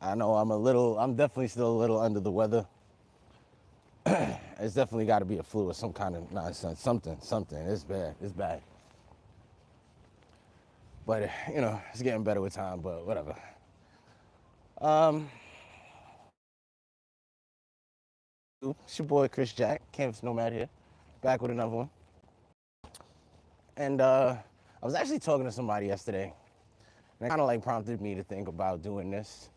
I know I'm definitely still a little under the weather. It's definitely got to be a flu or some kind of nonsense. Something. It's bad. It's bad. But, it's getting better with time, but whatever. Um, it's your boy Chris Jack, Canvas Nomad here, back with another one. And I was actually talking to somebody yesterday, and it kind of like prompted me to think about doing this.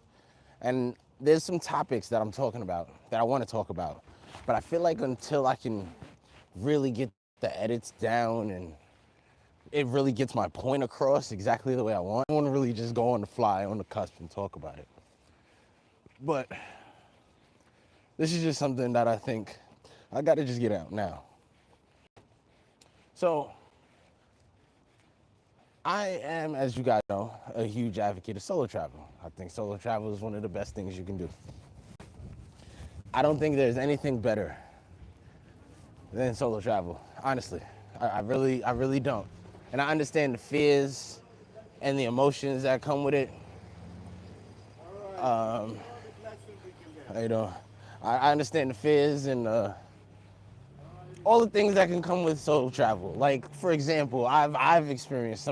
And there's some topics that I'm talking about that I want to talk about, but I feel like until I can really get the edits down and it really gets my point across exactly the way I want to really just go on the fly, on the cusp, and talk about it. But this is just something that I think I got to just get out now. So I am, as you guys know, a huge advocate of solo travel. I think solo travel is one of the best things you can do. I don't think there's anything better than solo travel, honestly. I really don't. And I understand the fears and the emotions that come with it. Um, you know, I understand the fears and all the things that can come with solo travel. Like, for example, I've experienced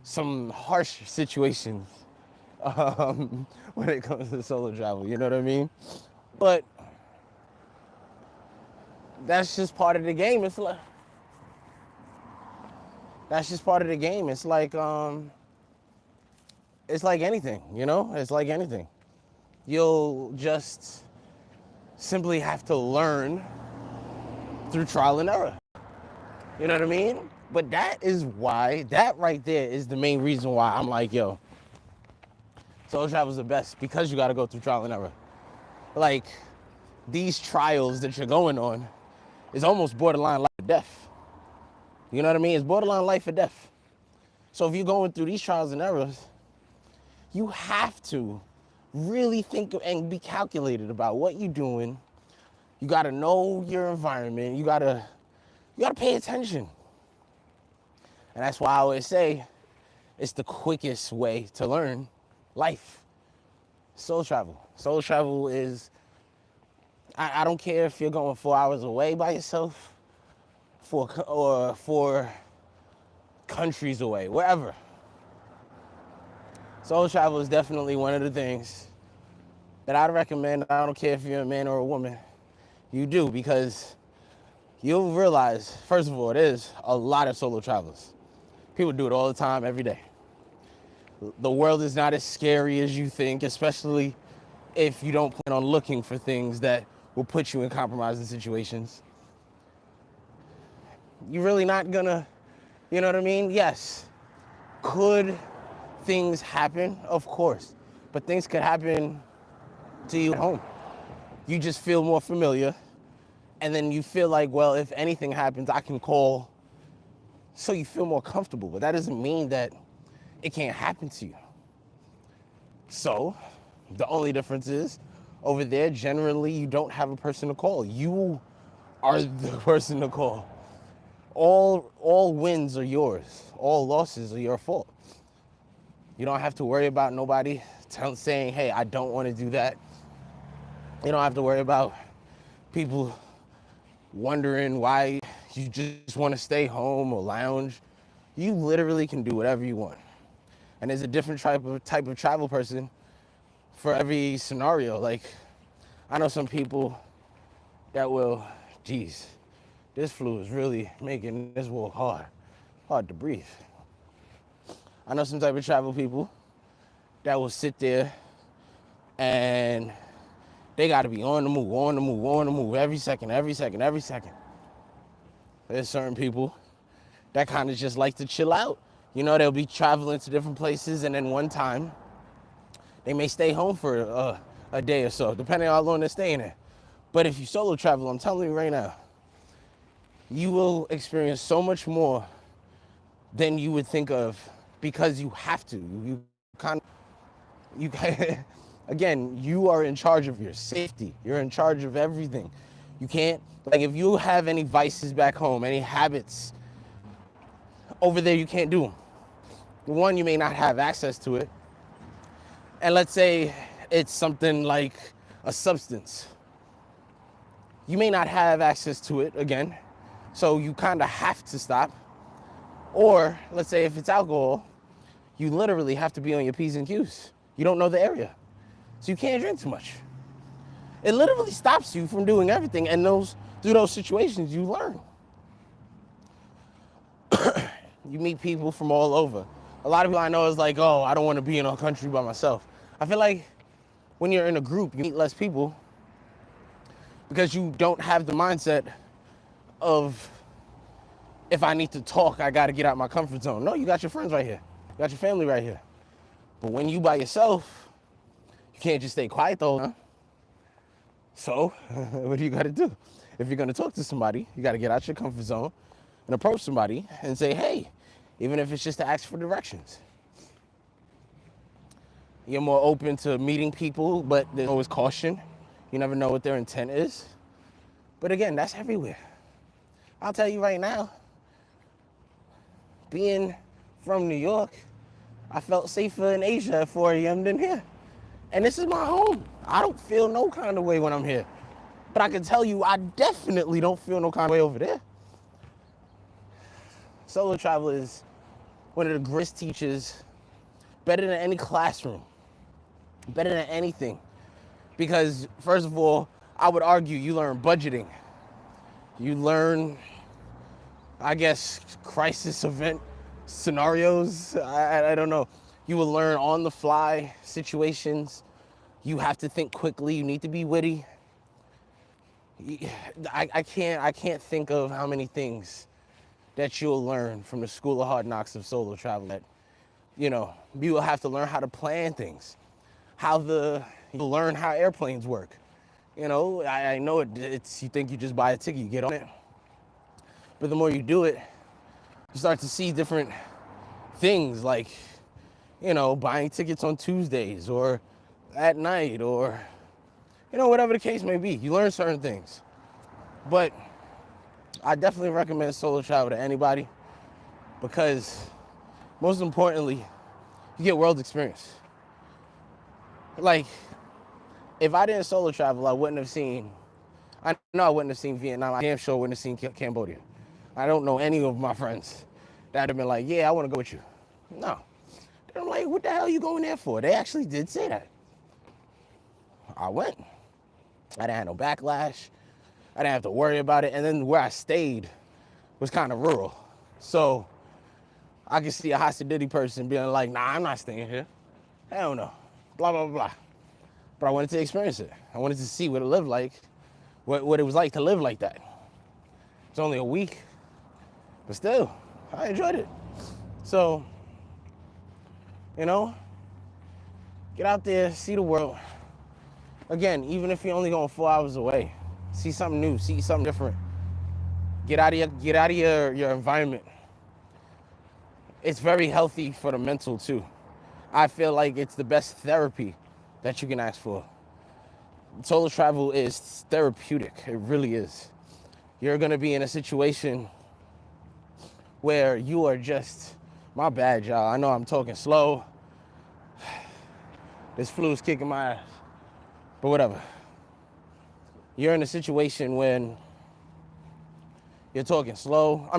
some harsh situations when it comes to solo travel. You know what I mean? But that's just part of the game. It's like that's just part of the game. It's like anything, It's like anything. You'll just simply have to learn through trial and error. You know what I mean? But that right there is the main reason why I'm like, yo, solo travel is the best, because you got to go through trial and error. Like, these trials that you're going on is almost borderline life or death. You know what I mean? It's borderline life or death. So if you're going through these trials and errors, you have to really think and be calculated about what you're doing. You got to know your environment. You got to pay attention. And that's why I always say it's the quickest way to learn life. Solo travel. Solo travel is, I don't care if you're going 4 hours away by yourself, or 4 countries away, wherever. Solo travel is definitely one of the things that I'd recommend. I don't care if you're a man or a woman, you do, because you'll realize, first of all, there's a lot of solo travelers. People do it all the time, every day. The world is not as scary as you think, especially if you don't plan on looking for things that will put you in compromising situations. You're really not gonna, you know what I mean? Yes. Could things happen? Of course. But things could happen to you at home. You just feel more familiar. And then you feel like, well, if anything happens, I can call. So you feel more comfortable. But that doesn't mean that it can't happen to you. So the only difference is, over there, generally, you don't have a person to call. You are the person to call. All wins are yours. All losses are your fault. You don't have to worry about nobody saying, hey, I don't want to do that. You don't have to worry about people wondering why you just want to stay home or lounge. You literally can do whatever you want. And there's a different type of travel person for every scenario. Like, I know some people that will, geez, this flu is really making this world hard to breathe. I know some type of travel people that will sit there and they got to be on the move, every second. There's certain people that kind of just like to chill out. They'll be traveling to different places, and then one time they may stay home for a day or so, depending on how long they're staying there. But if you solo travel, I'm telling you right now, you will experience so much more than you would think of, because you have to. Again, you are in charge of your safety. You're in charge of everything. You can't, like, if you have any vices back home, any habits, over there you can't do them. One, you may not have access to it. And let's say it's something like a substance. You may not have access to it again, so you kind of have to stop. Or let's say if it's alcohol, you literally have to be on your P's and Q's. You don't know the area, so you can't drink too much. It literally stops you from doing everything, and through those situations, you learn. You meet people from all over. A lot of people I know is like, oh, I don't want to be in a country by myself. I feel like when you're in a group, you meet less people because you don't have the mindset of, if I need to talk, I got to get out my comfort zone. No, you got your friends right here. You got your family right here. But when you by yourself, you can't just stay quiet the whole time. So what do you got to do? If you're going to talk to somebody, you got to get out your comfort zone and approach somebody and say, hey, even if it's just to ask for directions. You're more open to meeting people, but there's always caution. You never know what their intent is. But again, that's everywhere. I'll tell you right now, being from New York, I felt safer in Asia at 4 a.m. than here. And this is my home. I don't feel no kind of way when I'm here. But I can tell you, I definitely don't feel no kind of way over there. Solo travel is one of the greatest teachers, better than any classroom, better than anything. Because first of all, I would argue you learn budgeting. You learn, I guess, crisis event scenarios. I don't know. You will learn on the fly situations. You have to think quickly. You need to be witty. I can't think of how many things that you'll learn from the School of Hard Knocks of solo travel. That, you will have to learn how to plan things, you'll learn how airplanes work. I know it's you think you just buy a ticket, you get on it, but the more you do it, you start to see different things like, buying tickets on Tuesdays or at night or, whatever the case may be. You learn certain things. But I definitely recommend solo travel to anybody because, most importantly, you get world experience. Like, if I didn't solo travel, I wouldn't have seen Vietnam. I damn sure wouldn't have seen Cambodia. I don't know any of my friends that have been like, yeah, I want to go with you. No. I'm like, what the hell are you going there for? They actually did say that. I went. I didn't have no backlash. I didn't have to worry about it. And then where I stayed was kind of rural. So I could see a hostility person being like, nah, I'm not staying here. Hell no. Blah, blah, blah. But I wanted to experience it. I wanted to see what it lived like, what it was like to live like that. It's only a week, but still, I enjoyed it. So, get out there, see the world. Again, even if you're only going 4 hours away, see something new, see something different. Get out of your environment. It's very healthy for the mental too. I feel like it's the best therapy that you can ask for. Solo travel is therapeutic. It really is. You're gonna be in a situation where you are just, my bad, y'all. I know I'm talking slow. This flu is kicking my ass. But whatever. You're in a situation when you're talking slow.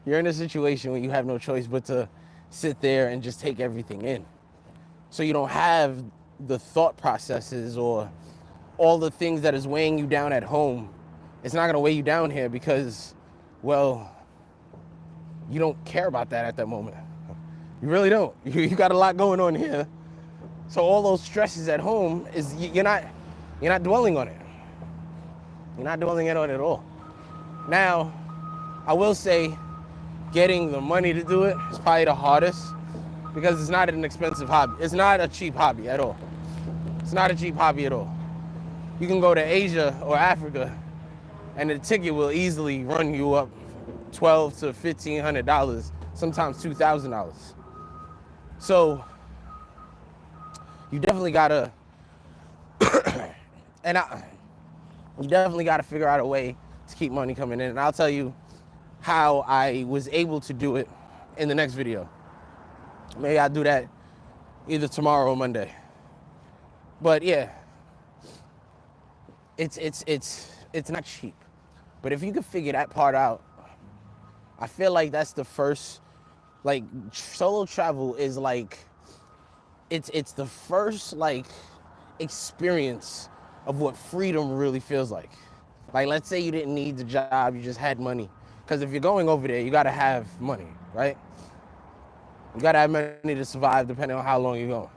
You're in a situation where you have no choice but to sit there and just take everything in. So you don't have the thought processes or all the things that is weighing you down at home. It's not gonna weigh you down here because, well, you don't care about that at that moment. You really don't. You got a lot going on here. So all those stresses at home is you're not dwelling on it. You're not dwelling on it at all. Now, I will say getting the money to do it is probably the hardest because it's not an expensive hobby. It's not a cheap hobby at all. It's not a cheap hobby at all. You can go to Asia or Africa and the ticket will easily run you up $1,200 to $1,500, sometimes $2,000. So you definitely gotta, you definitely gotta figure out a way to keep money coming in. And I'll tell you how I was able to do it in the next video. Maybe I'll do that either tomorrow or Monday. But yeah, it's not cheap. But if you can figure that part out, I feel like that's the first, like, solo travel is like, it's the first, like, experience of what freedom really feels like. Like, let's say you didn't need the job, you just had money. Because if you're going over there, you gotta have money, right? You gotta have money to survive depending on how long you're going.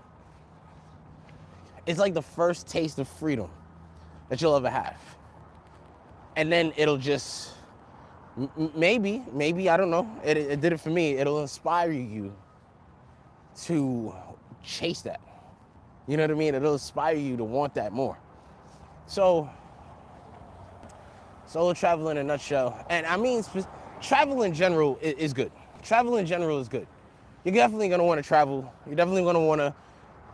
It's like the first taste of freedom that you'll ever have. And then it'll just, maybe, I don't know, it did it for me. It'll inspire you to chase that. You know what I mean? It'll inspire you to want that more. So, solo travel in a nutshell. And I mean, travel in general is good. Travel in general is good. You're definitely gonna wanna travel. You're definitely gonna wanna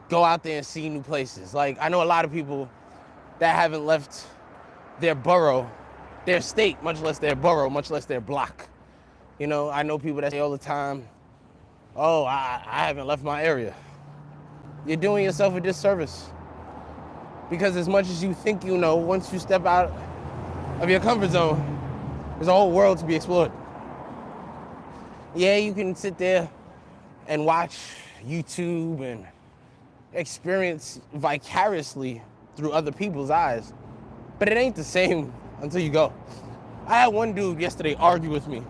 go out there and see new places. Like, I know a lot of people that haven't left their borough, their state, much less their borough, much less their block. You know, I know people that say all the time, oh, I haven't left my area. You're doing yourself a disservice. Because as much as you think you know, once you step out of your comfort zone, there's a whole world to be explored. Yeah, you can sit there and watch YouTube and experience vicariously through other people's eyes, but it ain't the same until you go. I had one dude yesterday argue with me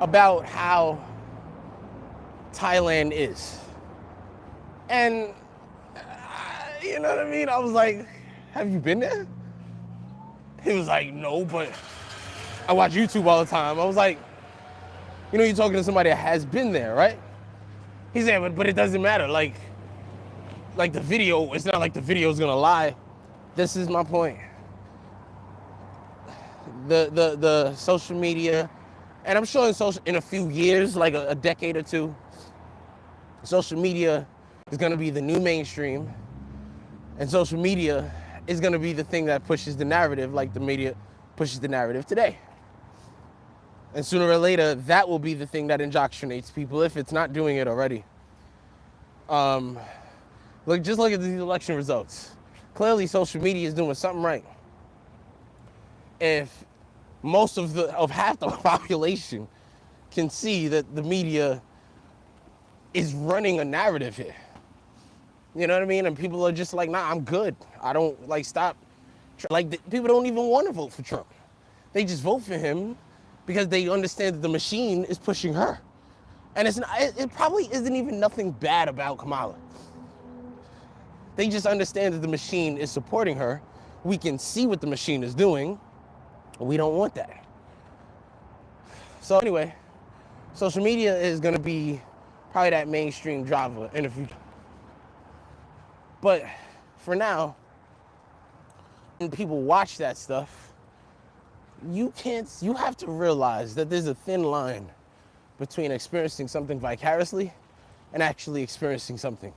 about how Thailand is. And, you know what I mean? I was like, have you been there? He was like, no, but I watch YouTube all the time. I was like, you know, you're talking to somebody that has been there, right? He said, but it doesn't matter. Like the video, it's not like the video's gonna lie. This is my point. The social media, and I'm sure in a few years, like a decade or two, social media is gonna be the new mainstream, and social media is gonna be the thing that pushes the narrative, like the media pushes the narrative today. And sooner or later, that will be the thing that indoctrinates people if it's not doing it already. Just look at these election results. Clearly, social media is doing something right. If most of half the population can see that the media is running a narrative here, you know what I mean? And people are just like, nah, I'm good. I don't like stop. Like people don't even want to vote for Trump. They just vote for him because they understand that the machine is pushing her. And it probably isn't even nothing bad about Kamala. They just understand that the machine is supporting her. We can see what the machine is doing. We don't want that. So anyway, social media is gonna be probably that mainstream driver in the future. But for now, when people watch that stuff, you have to realize that there's a thin line between experiencing something vicariously and actually experiencing something.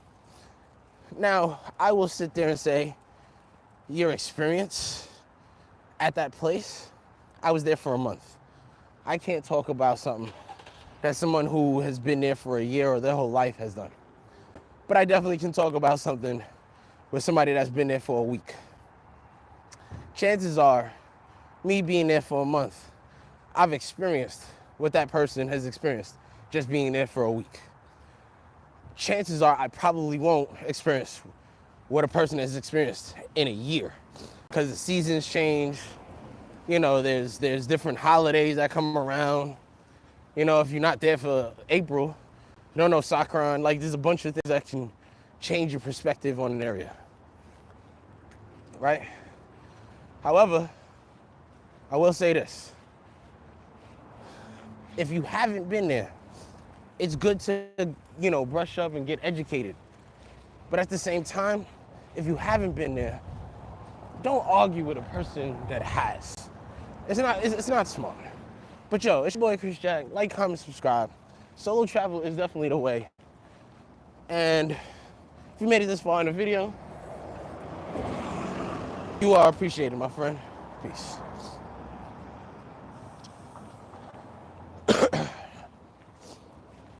Now, I will sit there and say, your experience at that place, I was there for a month. I can't talk about something that someone who has been there for a year or their whole life has done. But I definitely can talk about something with somebody that's been there for a week. Chances are, me being there for a month, I've experienced what that person has experienced just being there for a week. Chances are I probably won't experience what a person has experienced in a year because the seasons change. You know, there's different holidays that come around. You know, if you're not there for April, you don't know Sakura, like there's a bunch of things that can change your perspective on an area, right? However, I will say this. If you haven't been there, it's good to, you know, brush up and get educated. But at the same time, if you haven't been there, don't argue with a person that has. It's not smart. But yo, it's your boy Chris Jack. Like, comment, subscribe. Solo travel is definitely the way. And if you made it this far in the video, you are appreciated, my friend. Peace.